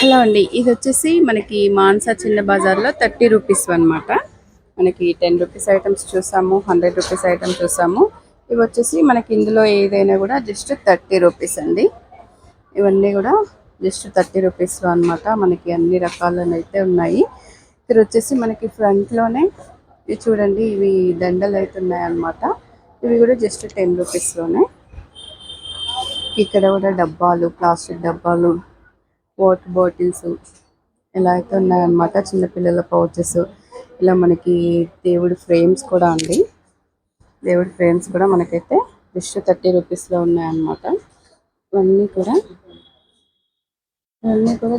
Hello అండి. ఇది వచ్చేసి మనకి మాన్సా చిన్న బజార్లో 30 రూపీస్ అనమాట. మనకి 10 రూపీస్ ఐటమ్స్ చూసాము, 100 రూపీస్ ఐటమ్స్ చూసాము. ఇవి వచ్చేసి మనకి ఇందులో ఏదైనా కూడా జస్ట్ 30 రూపీస్ అండి. ఇవన్నీ కూడా జస్ట్ 30 రూపీస్లో అనమాట. మనకి అన్ని రకాలనైతే ఉన్నాయి. ఇక్కడ వచ్చేసి మనకి ఫ్రంట్లోనే ఇవి చూడండి, ఇవి దండలు అయితే ఉన్నాయన్నమాట. ఇవి కూడా జస్ట్ 10 రూపీస్లోనే. ఇక్కడ కూడా డబ్బాలు, ప్లాస్టిక్ డబ్బాలు, వాటర్ బాటిల్స్ ఇలా అయితే ఉన్నాయన్నమాట. చిన్నపిల్లల పౌచెస్, ఇలా మనకి దేవుడి ఫ్రేమ్స్ కూడా అండి. దేవుడి ఫ్రేమ్స్ కూడా మనకైతే జస్ట్ 30 రూపీస్లో ఉన్నాయన్నమాట. ఇవన్నీ కూడా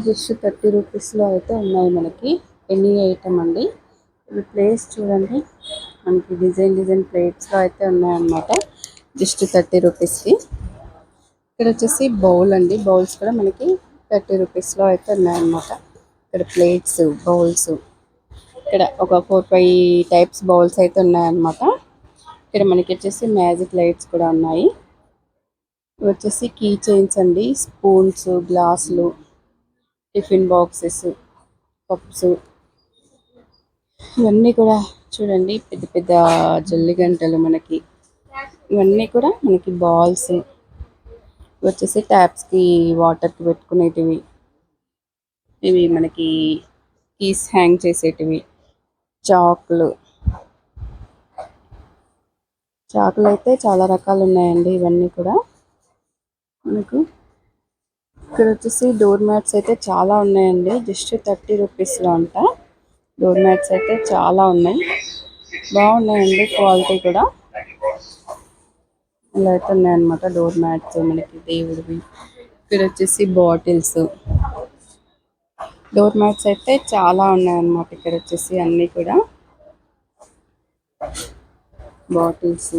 జస్ట్ 30 రూపీస్లో అయితే ఉన్నాయి. మనకి ఎనీ ఐటమ్ అండి. ఇవి ప్లేట్స్ చూడండి, మనకి డిజైన్ ప్లేట్స్లో అయితే ఉన్నాయన్నమాట. జస్ట్ 30 రూపీస్కి. ఇక్కడ వచ్చేసి బౌల్ అండి. బౌల్స్ కూడా మనకి 30 రూపీస్లో అయితే ఉన్నాయన్నమాట. ఇక్కడ ప్లేట్స్, బౌల్స్, ఇక్కడ ఒక 4-5 టైప్స్ బౌల్స్ అయితే ఉన్నాయన్నమాట. ఇక్కడ మనకి వచ్చేసి మ్యాజిక్ లైట్స్ కూడా ఉన్నాయి. ఇవి వచ్చేసి కీ చైన్స్ అండి. స్పూన్స్, గ్లాసులు, టిఫిన్ బాక్సెస్, కప్స్, ఇవన్నీ కూడా చూడండి. పెద్ద పెద్ద జల్లి గంటలు మనకి, ఇవన్నీ కూడా మనకి బాల్స్. వచ్చేసి ట్యాప్స్కి వాటర్కి పెట్టుకునేటివి, ఇవి మనకి కీస్ హ్యాంగ్ చేసేటివి, చాకులు అయితే చాలా రకాలు ఉన్నాయండి. ఇవన్నీ కూడా మనకు ఇక్కడ వచ్చేసి డోర్ మ్యాట్స్ అయితే చాలా ఉన్నాయండి. జస్ట్ 30 రూపీస్లో అంట. డోర్ మ్యాట్స్ అయితే చాలా ఉన్నాయి, బాగున్నాయండి. క్వాలిటీ కూడా ఇలా అయితే ఉన్నాయన్నమాట. డోర్ మ్యాట్స్ మనకి దేవుడివి. ఇక్కడ వచ్చేసి బాటిల్స్, డోర్ మ్యాట్స్ అయితే చాలా ఉన్నాయన్నమాట. ఇక్కడ వచ్చేసి అన్నీ కూడా బాటిల్స్.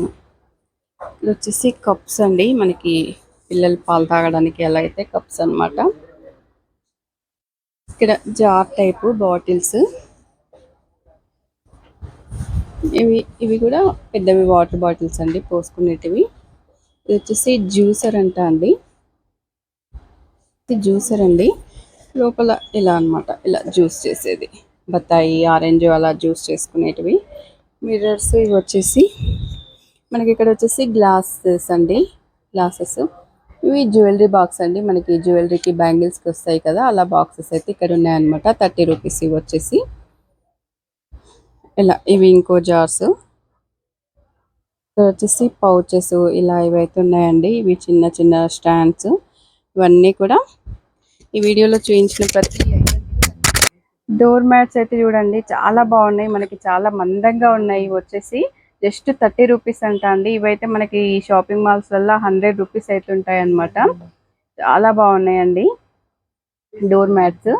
ఇది వచ్చేసి కప్స్ అండి. మనకి పిల్లలు పాలు తాగడానికి ఎలా అయితే కప్స్ అన్నమాట. ఇక్కడ జార్ టైపు బాటిల్స్, ఇవి కూడా పెద్దవి వాటర్ బాటిల్స్ అండి, పోసుకునేటివి. ఇది వచ్చేసి జ్యూసర్ అండి. ఇది జ్యూసర్ అండి. లోపల ఇలా అన్నమాట, ఇలా జ్యూస్ చేసేది, బత్తాయి, ఆరెంజ్ అలా జ్యూస్ చేసుకునేటివి. మిర్రర్స్ ఇవి వచ్చేసి మనకి ఇక్కడ వచ్చేసి గ్లాసెస్ అండి. గ్లాసెస్ ఇవి జ్యువెలరీ బాక్స్ అండి. మనకి జ్యువెలరీకి బ్యాంగిల్స్కి వస్తాయి కదా, అలా బాక్సెస్ అయితే ఇక్కడ ఉన్నాయన్నమాట. 30 రూపీస్ ఇవి వచ్చేసి. ఇలా ఇవి ఇంకో జార్స్. ఇక్కడ వచ్చేసి పౌచెస్ ఇలా ఇవైతే ఉన్నాయండి. ఇవి చిన్న చిన్న స్టాండ్స్. ఇవన్నీ కూడా ఈ వీడియోలో చూపించిన ప్రతి డోర్ మ్యాట్స్ అయితే చూడండి, చాలా బాగున్నాయి. మనకి చాలా మందంగా ఉన్నాయి. ఇవి వచ్చేసి జస్ట్ 30 రూపీస్ అంట అండి. ఇవైతే మనకి షాపింగ్ మాల్స్ వల్ల 100 రూపీస్ అయితే ఉంటాయి అన్నమాట. చాలా బాగున్నాయండి డోర్ మ్యాట్స్.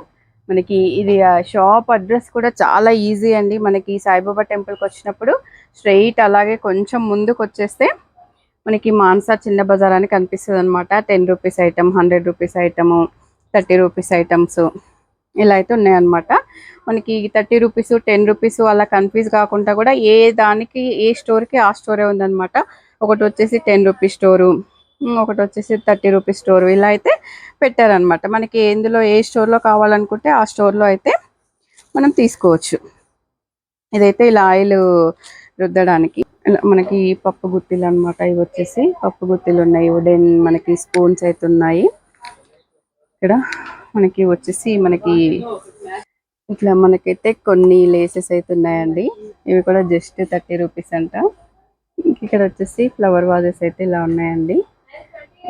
మనకి ఇది షాప్ అడ్రస్ కూడా చాలా ఈజీ అండి. మనకి సాయిబాబా టెంపుల్కి వచ్చినప్పుడు స్ట్రైట్ అలాగే కొంచెం ముందుకు వచ్చేస్తే మనకి మాన్సా చిన్న బజార్ అని కనిపిస్తుంది అనమాట. 10 rupees item, 100 rupees item, 30 rupees items ఇలా అయితే ఉన్నాయన్నమాట. మనకి 30 రూపీస్, 10 రూపీస్ అలా కన్ఫ్యూజ్ కాకుండా కూడా ఏ దానికి ఏ స్టోర్కి ఆ స్టోరే ఉందన్నమాట. ఒకటి వచ్చేసి 10 రూపీస్ స్టోరు, ఒకటి వచ్చేసి 30 రూపీస్ స్టోర్, ఇలా అయితే పెట్టారనమాట. మనకి ఎందులో ఏ స్టోర్లో కావాలనుకుంటే ఆ స్టోర్లో అయితే మనం తీసుకోవచ్చు. ఇదైతే ఇలా ఆయిల్ రుద్దడానికి మనకి పప్పు గుత్తిలు అనమాట. ఇవి వచ్చేసి పప్పు గుత్తిలు ఉన్నాయి. ఉడెన్ మనకి స్పూన్స్ అయితే ఉన్నాయి. ఇక్కడ మనకి వచ్చేసి మనకి ఇట్లా మనకైతే కొన్ని లేసెస్ అయితే ఉన్నాయండి. ఇవి కూడా జస్ట్ 30 రూపీస్ అంట. ఇక్కడ వచ్చేసి ఫ్లవర్ వాజెస్ అయితే ఇలా ఉన్నాయండి.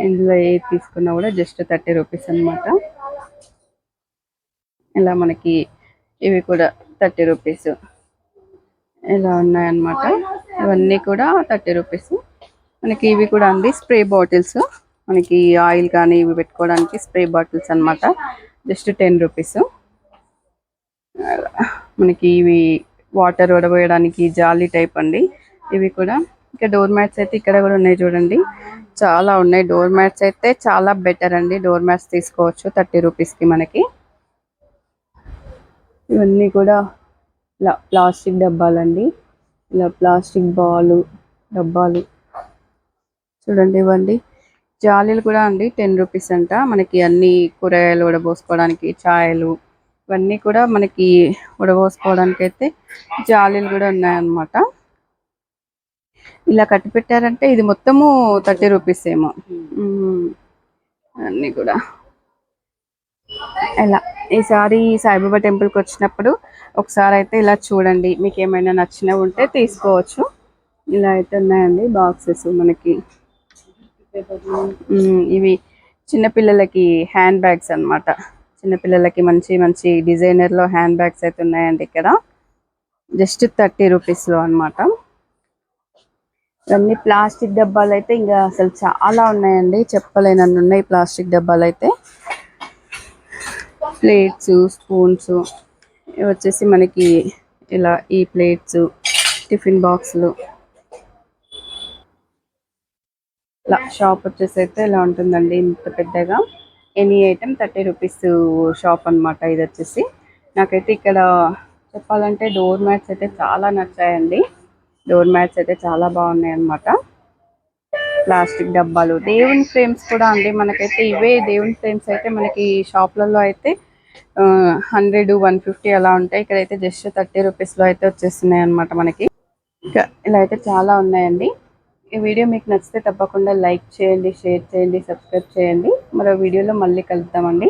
ఇందులో ఏది తీసుకున్నా కూడా జస్ట్ 30 రూపీస్ అనమాట. ఇలా మనకి ఇవి కూడా 30 రూపీస్ ఇలా ఉన్నాయన్నమాట. ఇవన్నీ కూడా 30 రూపీస్. మనకి ఇవి కూడా అండి స్ప్రే బాటిల్స్, మనకి ఆయిల్ కానీ ఇవి పెట్టుకోవడానికి స్ప్రే బాటిల్స్ అనమాట. Just 10 rupees. మనకి ఇవి వాటర్ వడబోయడానికి జాలీ టైప్ అండి. ఇవి కూడా. ఇంకా డోర్ మ్యాట్స్ అయితే ఇక్కడ కూడా ఉన్నాయి చూడండి, చాలా ఉన్నాయి. డోర్ మ్యాట్స్ అయితే చాలా బెటర్ అండి. డోర్ మ్యాట్స్ తీసుకోవచ్చు 30 రూపీస్కి మనకి. ఇవన్నీ కూడా ఇలా ప్లాస్టిక్ డబ్బాలండి. ఇలా ప్లాస్టిక్ డబ్బాలు చూడండి. ఇవ్వండి జాలీలు కూడా అండి 10 రూపీస్ అంట. మనకి అన్ని కూరగాయలు వడబోసుకోవడానికి చాయలు ఇవన్నీ కూడా మనకి వడబోసుకోవడానికి అయితే జాలీలు కూడా ఉన్నాయన్నమాట. ఇలా కట్టి పెట్టారంటే ఇది మొత్తము 30 రూపీస్ ఏమో. అన్నీ కూడా ఇలా ఈసారి సాయిబాబా టెంపుల్కి వచ్చినప్పుడు ఒకసారి అయితే ఇలా చూడండి, మీకు ఏమైనా నచ్చినవి ఉంటే తీసుకోవచ్చు. ఇలా అయితే ఉన్నాయండి బాక్సెస్ మనకి. ఇవి చిన్నపిల్లలకి హ్యాండ్ బ్యాగ్స్ అనమాట. చిన్నపిల్లలకి మంచి మంచి డిజైనర్లో హ్యాండ్ బ్యాగ్స్ అయితే ఉన్నాయండి ఇక్కడ. జస్ట్ 30 రూపీస్లో అనమాట. ఇవన్నీ ప్లాస్టిక్ డబ్బాలు అయితే ఇంకా అసలు చాలా ఉన్నాయండి, చెప్పలేనన్ని ఉన్నాయి ప్లాస్టిక్ డబ్బాలు అయితే. ప్లేట్స్, స్పూన్స్ ఇవి వచ్చేసి మనకి ఇలా ఈ ప్లేట్స్, టిఫిన్ బాక్సులు. ఇలా షాప్ వచ్చేసి అయితే ఇలా ఉంటుందండి, ఇంత పెద్దగా. ఎనీ ఐటమ్ 30 రూపీస్ షాప్ అనమాట ఇది వచ్చేసి. నాకైతే ఇక్కడ చెప్పాలంటే డోర్ మ్యాట్స్ అయితే చాలా నచ్చాయండి. డోర్ మ్యాట్స్ అయితే చాలా బాగున్నాయి అనమాట. ప్లాస్టిక్ డబ్బాలు, దేవుని ఫ్రేమ్స్ కూడా అండి. మనకైతే ఇవే దేవుని ఫ్రేమ్స్ అయితే మనకి షాప్లలో అయితే 100, 150 అలా ఉంటాయి. ఇక్కడైతే జస్ట్ 30 రూపీస్లో అయితే వచ్చేస్తున్నాయి అనమాట మనకి. ఇలా అయితే చాలా ఉన్నాయండి. ఈ వీడియో మీకు నచ్చితే తప్పకుండా లైక్ చేయండి, షేర్ చేయండి, సబ్స్క్రైబ్ చేయండి. మరో వీడియోలో మళ్ళీ కలుద్దామండి.